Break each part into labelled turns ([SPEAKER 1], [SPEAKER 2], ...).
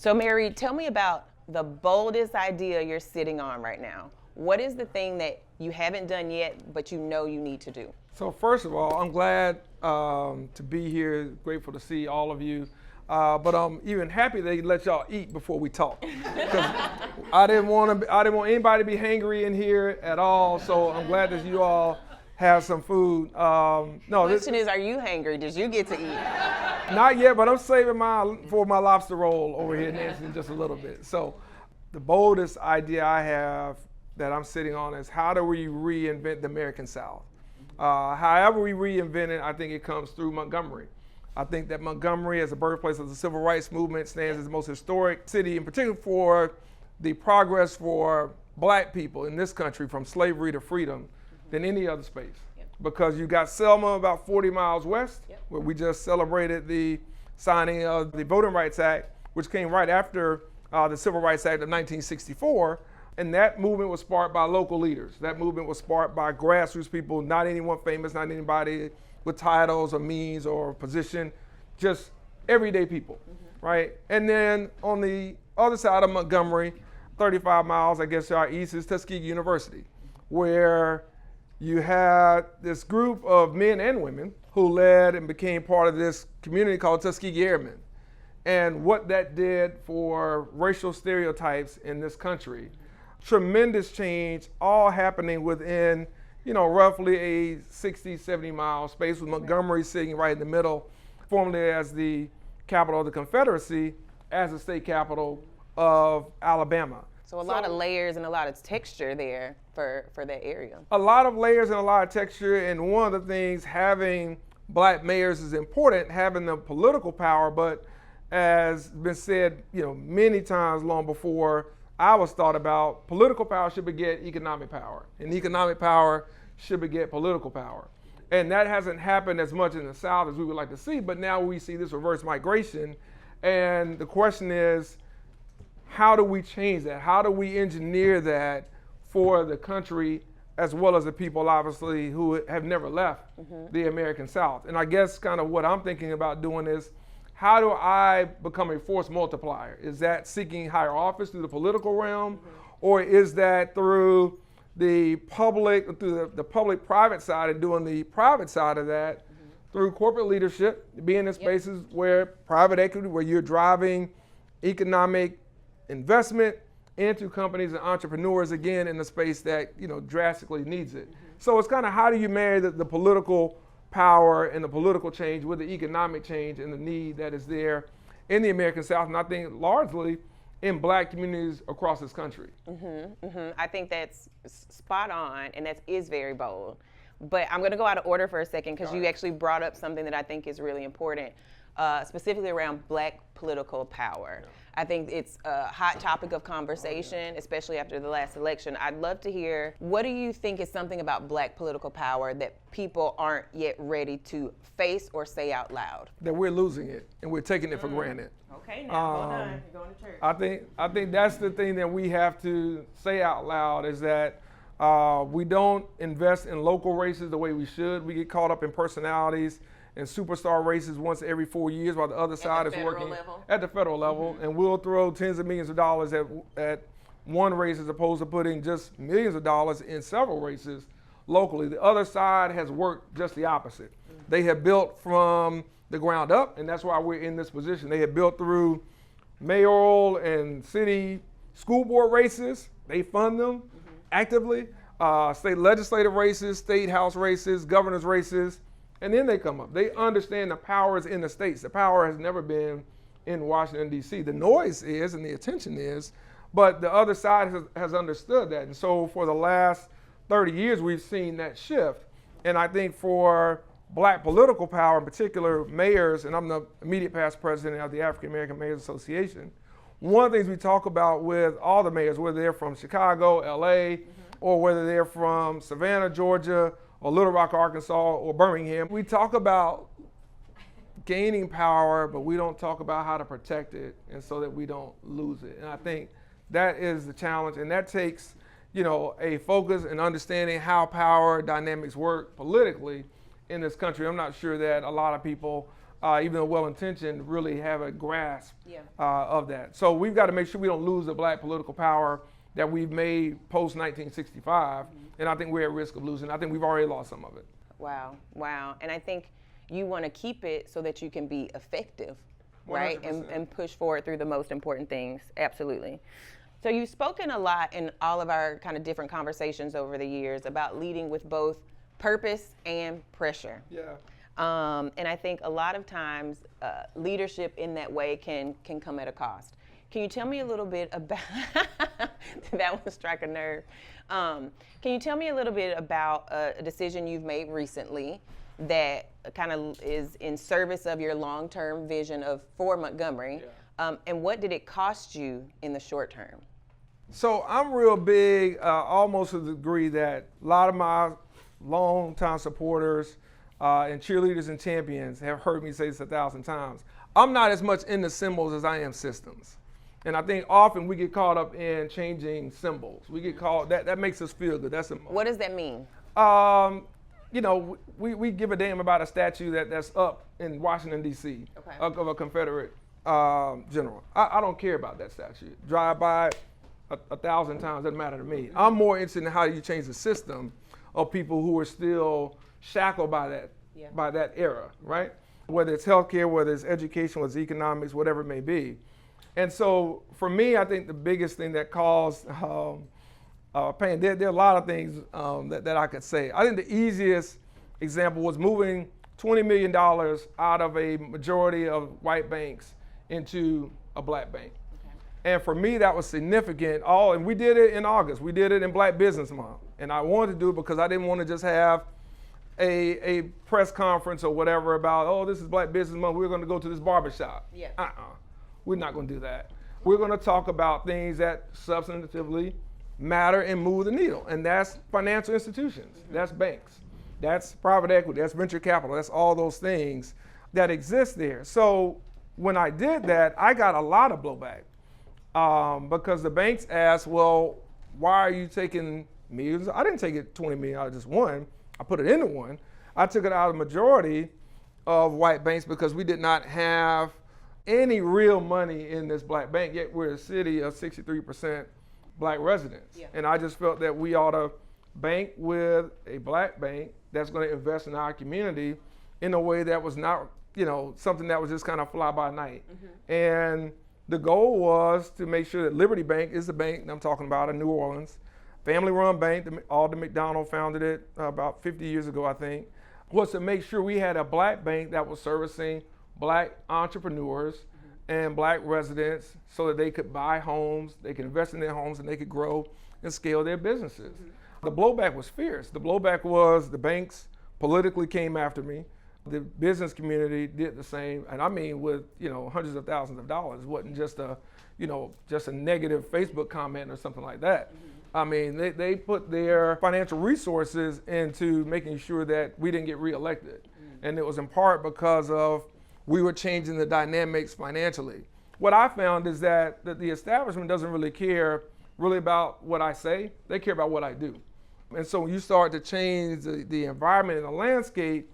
[SPEAKER 1] So Mary, tell me about the boldest idea you're sitting on right now. What is the thing that you haven't done yet, but you know you need to do?
[SPEAKER 2] So first of all, I'm glad to be here, grateful to see all of you. But I'm even happy they let y'all eat before we talk. Because I didn't want anybody to be hangry in here at all. So I'm glad that you all have some food.
[SPEAKER 1] The question is, are you hangry? Did you get to eat?
[SPEAKER 2] Not yet, but I'm saving for my lobster roll over here, Nancy, in just a little bit. So the boldest idea I have that I'm sitting on is how do we reinvent the American South? However we reinvent it, I think it comes through Montgomery. I think that Montgomery, as the birthplace of the civil rights movement, stands as the most historic city, in particular for the progress for black people in this country from slavery to freedom than any other space. Because you got Selma about 40 miles west, where we just celebrated the signing of the Voting Rights Act, which came right after the Civil Rights Act of 1964. And that movement was sparked by local leaders. That movement was sparked by grassroots people, not anyone famous, not anybody with titles or means or position, just everyday people, right? And then on the other side of Montgomery, 35 miles, I guess, our east is Tuskegee University, where you had this group of men and women who led and became part of this community called Tuskegee Airmen. And what that did for racial stereotypes in this country. Tremendous change, all happening within, roughly a 60, 70 mile space, with Montgomery sitting right in the middle, formerly as the capital of the Confederacy, as the state capital of Alabama.
[SPEAKER 1] So a lot of layers and a lot of texture there for that area.
[SPEAKER 2] A lot of layers and a lot of texture, and one of the things, having black mayors is important, having the political power, but as been said, many times long before, I was thought about political power should beget economic power, and economic power should beget political power. And that hasn't happened as much in the South as we would like to see, but now we see this reverse migration. And the question is, how do we change that? How do we engineer that for the country as well as the people, obviously, who have never left the American South? And I guess kind of what I'm thinking about doing is, how do I become a force multiplier? Is that seeking higher office through the political realm, or is that through the public, through the public-private side, and doing the private side of that through corporate leadership, being in spaces where private equity, where you're driving economic investment into companies and entrepreneurs, again, in the space that drastically needs it. So it's kind of, how do you marry the political power and the political change with the economic change and the need that is there in the American South, and I think largely in black communities across this country.
[SPEAKER 1] I think that's spot on, and that is very bold. But I'm going to go out of order for a second, because you actually brought up something that I think is really important, specifically around black political power. I think it's a hot topic of conversation, especially after the last election. I'd love to hear, what do you think is something about black political power that people aren't yet ready to face or say out loud?
[SPEAKER 2] That we're losing it, and we're taking it for granted.
[SPEAKER 1] Okay, now hold on. You're going to church.
[SPEAKER 2] I think that's the thing that we have to say out loud, is that we don't invest in local races the way we should. We get caught up in personalities and superstar races once every 4 years, while the other side is working at the federal level. And we'll throw tens of millions of dollars at one race as opposed to putting just millions of dollars in several races locally. The other side has worked just the opposite. They have built from the ground up, and that's why we're in this position. They have built through mayoral and city school board races. They fund them actively. State legislative races, state house races, governor's races. And then they come up. They understand the power is in the states. The power has never been in Washington, D.C. The noise is, and the attention is, but the other side has understood that. And so for the last 30 years, we've seen that shift. And I think for black political power, in particular mayors, and I'm the immediate past president of the African American Mayors Association, one of the things we talk about with all the mayors, whether they're from Chicago, L.A., or whether they're from Savannah, Georgia, or Little Rock, Arkansas, or Birmingham, we talk about gaining power, but we don't talk about how to protect it, and so that we don't lose it. And I think that is the challenge, and that takes, a focus and understanding how power dynamics work politically in this country. I'm not sure that a lot of people even though well-intentioned, really have a grasp of that. So we've got to make sure we don't lose the black political power that we've made post-1965, and I think we're at risk of losing. I think we've already lost some of it.
[SPEAKER 1] Wow, wow. And I think you want to keep it so that you can be effective, right?
[SPEAKER 2] 100%.
[SPEAKER 1] And push forward through the most important things. Absolutely. So you've spoken a lot in all of our kind of different conversations over the years about leading with both purpose and pressure.
[SPEAKER 2] Yeah.
[SPEAKER 1] And I think a lot of times leadership in that way can come at a cost. Can you tell me a little bit about, that one strike a nerve. Can you tell me a little bit about a decision you've made recently that kind of is in service of your long-term vision for Montgomery? And what did it cost you in the short term?
[SPEAKER 2] So I'm real big, almost to the degree that a lot of my long-time supporters and cheerleaders and champions have heard me say this 1,000 times. I'm not as much into symbols as I am systems. And I think often we get caught up in changing symbols. We get caught, that makes us feel good.
[SPEAKER 1] What does that mean?
[SPEAKER 2] You know, we give a damn about a statue that's up in Washington, D.C. Of a Confederate general. I don't care about that statue. Drive by it 1,000 times, doesn't matter to me. I'm more interested in how you change the system of people who are still shackled by that era, right? Whether it's healthcare, whether it's education, whether it's economics, whatever it may be. And so for me, I think the biggest thing that caused pain, there are a lot of things that I could say. I think the easiest example was moving $20 million out of a majority of white banks into a black bank. And for me, that was significant. And we did it in August. We did it in Black Business Month. And I wanted to do it because I didn't want to just have a press conference or whatever about, oh, this is Black Business Month, we're going to go to this barbershop. We're not going to do that. We're going to talk about things that substantively matter and move the needle. And that's financial institutions. That's banks. That's private equity. That's venture capital. That's all those things that exist there. So when I did that, I got a lot of blowback because the banks asked, well, why are you taking millions? I didn't take it 20 million out of just one. I put it into one. I took it out of the majority of white banks because we did not have any real money in this black bank, yet we're a city of 63% black residents. And I just felt that we ought to bank with a black bank that's going to invest in our community in a way that was not, something that was just kind of fly by night. And the goal was to make sure that Liberty Bank is the bank I'm talking about in New Orleans, family-run bank. Alden McDonald founded it about 50 years ago, I think, was to make sure we had a black bank that was servicing black entrepreneurs and black residents so that they could buy homes, they could invest in their homes, and they could grow and scale their businesses. The blowback was fierce. The blowback was the banks politically came after me. The business community did the same, and I mean with hundreds of thousands of dollars. It wasn't just a negative Facebook comment or something like that. I mean, they put their financial resources into making sure that we didn't get reelected. And it was in part because of we were changing the dynamics financially. What I found is that the establishment doesn't really care about what I say, they care about what I do. And so when you start to change the environment and the landscape,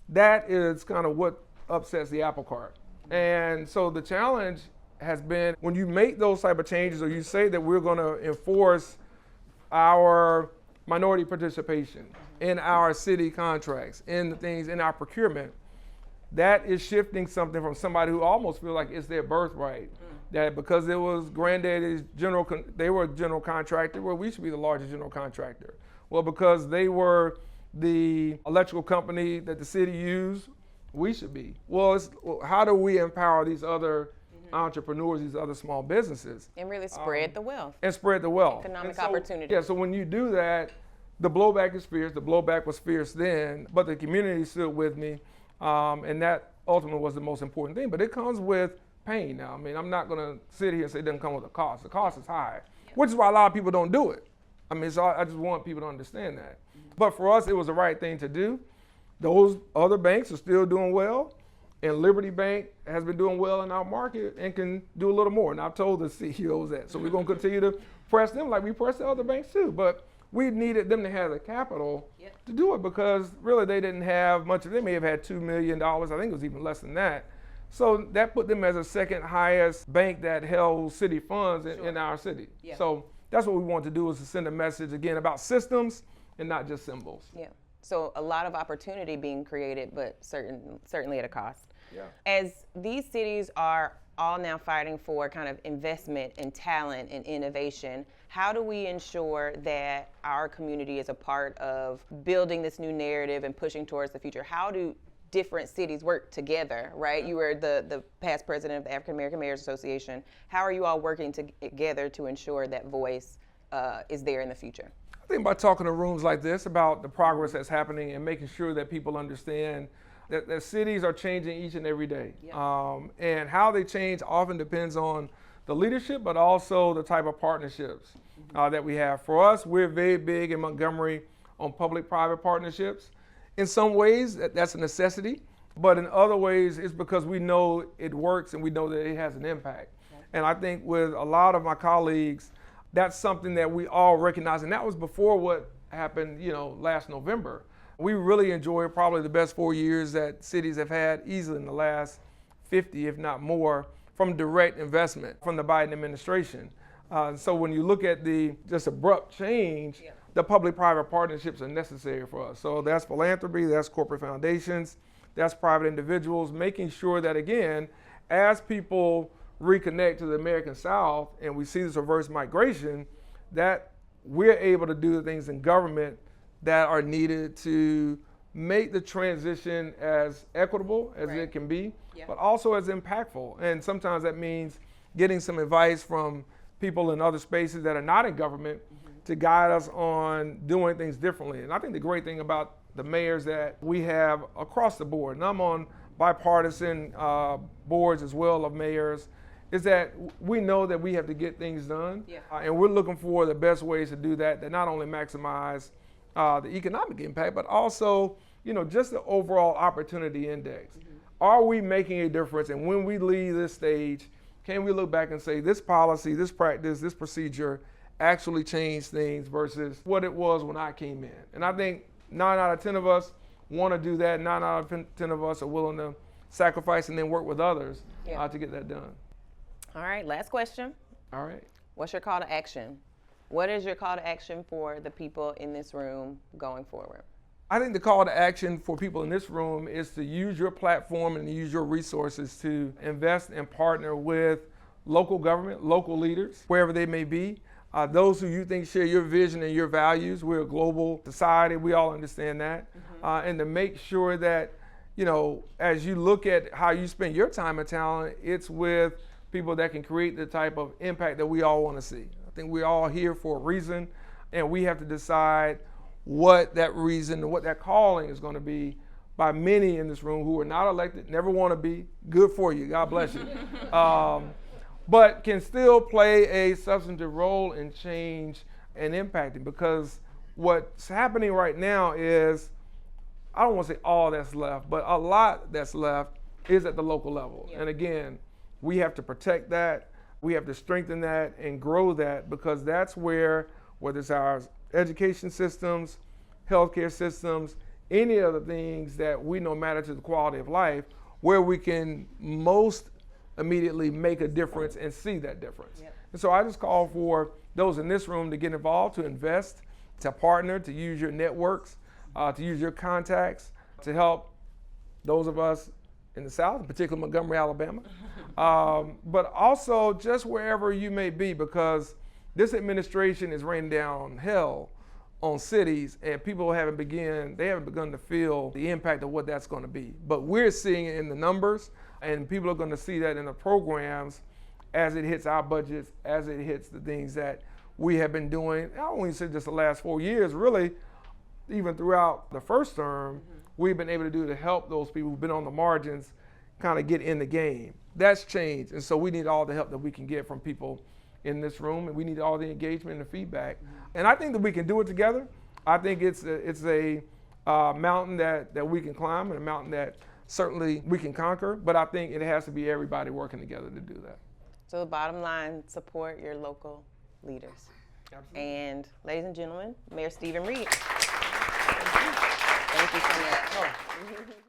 [SPEAKER 2] that is kind of what upsets the apple cart. And so the challenge has been when you make those type of changes or you say that we're going to enforce our minority participation in our city contracts, in the things in our procurement, that is shifting something from somebody who almost feel like it's their birthright. That because it was granddaddy's they were a general contractor, well, we should be the largest general contractor. Well, because they were the electrical company that the city used, we should be. Well, how do we empower these other entrepreneurs, these other small businesses?
[SPEAKER 1] And really spread the wealth.
[SPEAKER 2] And spread the wealth.
[SPEAKER 1] Economic opportunity.
[SPEAKER 2] Yeah, so when you do that, the blowback is fierce. The blowback was fierce then, but the community stood with me. And that ultimately was the most important thing. But it comes with pain now. I mean, I'm not going to sit here and say it doesn't come with a cost. The cost is high, which is why a lot of people don't do it. I mean, so I just want people to understand that. But for us, it was the right thing to do. Those other banks are still doing well. And Liberty Bank has been doing well in our market and can do a little more. And I've told the CEOs that. So we're going to continue to press them like we press the other banks too. But we needed them to have the capital to do it because really they didn't have much. They may have had $2 million. I think it was even less than that. So that put them as a second highest bank that held city funds in our city. Yeah. So that's what we want to do, is to send a message again about systems and not just symbols.
[SPEAKER 1] Yeah. So a lot of opportunity being created, but certainly at a cost.
[SPEAKER 2] Yeah.
[SPEAKER 1] As these cities are all now fighting for kind of investment and talent and innovation, how do we ensure that our community is a part of building this new narrative and pushing towards the future? How do different cities work together, right? You were the past president of the African American Mayors Association. How are you all working together to ensure that voice is there in the future?
[SPEAKER 2] I think by talking to rooms like this about the progress that's happening and making sure that people understand that cities are changing each and every day. And how they change often depends on the leadership, but also the type of partnerships that we have. For us, we're very big in Montgomery on public-private partnerships. In some ways, that's a necessity, but in other ways, it's because we know it works and we know that it has an impact. And I think with a lot of my colleagues, that's something that we all recognize, and that was before what happened, last November. We really enjoyed probably the best 4 years that cities have had easily in the last 50, if not more, from direct investment from the Biden administration. So when you look at the just abrupt change, the public-private partnerships are necessary for us. So that's philanthropy, that's corporate foundations, that's private individuals, making sure that, again, as people reconnect to the American South and we see this reverse migration, that we're able to do the things in government that are needed to make the transition as equitable as it can be, but also as impactful. And sometimes that means getting some advice from people in other spaces that are not in government to guide us on doing things differently. And I think the great thing about the mayors that we have across the board, and I'm on bipartisan boards as well of mayors, is that we know that we have to get things done. And we're looking for the best ways to do that not only maximize the economic impact, but also, just the overall opportunity index. Are we making a difference? And when we leave this stage, can we look back and say this policy, this practice, this procedure actually changed things versus what it was when I came in? And I think 9 out of 10 of us want to do that. 9 out of 10 of us are willing to sacrifice and then work with others to get that done.
[SPEAKER 1] All right, last question.
[SPEAKER 2] All right.
[SPEAKER 1] What's your call to action? What is your call to action for the people in this room going forward?
[SPEAKER 2] I think the call to action for people in this room is to use your platform and use your resources to invest and partner with local government, local leaders, wherever they may be. Those who you think share your vision and your values. We're a global society. We all understand that. And to make sure that, as you look at how you spend your time and talent, it's with people that can create the type of impact that we all want to see. I think we're all here for a reason, and we have to decide what that reason and what that calling is going to be by many in this room who are not elected, never want to be. Good for you. God bless you. But can still play a substantive role in change and impacting, because what's happening right now is, I don't want to say all that's left, but a lot that's left is at the local level. And again, we have to protect that. We have to strengthen that and grow that, because that's where, whether it's our education systems, healthcare systems, any of the things that we know matter to the quality of life, where we can most immediately make a difference and see that difference. And so I just call for those in this room to get involved, to invest, to partner, to use your networks, to use your contacts to help those of us in the South, in particular Montgomery, Alabama, but also just wherever you may be, because this administration is raining down hell on cities, and people haven't begun to feel the impact of what that's going to be. But we're seeing it in the numbers, and people are going to see that in the programs as it hits our budgets, as it hits the things that we have been doing. I don't want to say just the last 4 years, really, even throughout the first term, we've been able to do to help those people who've been on the margins kind of get in the game. That's changed, and so we need all the help that we can get from people in this room, and we need all the engagement and the feedback. And I think that we can do it together. I think it's a mountain that we can climb, and a mountain that certainly we can conquer, but I think it has to be everybody working together to do that.
[SPEAKER 1] So the bottom line, support your local leaders.
[SPEAKER 2] Absolutely.
[SPEAKER 1] And ladies and gentlemen, Mayor Stephen Reed. Thank you so much.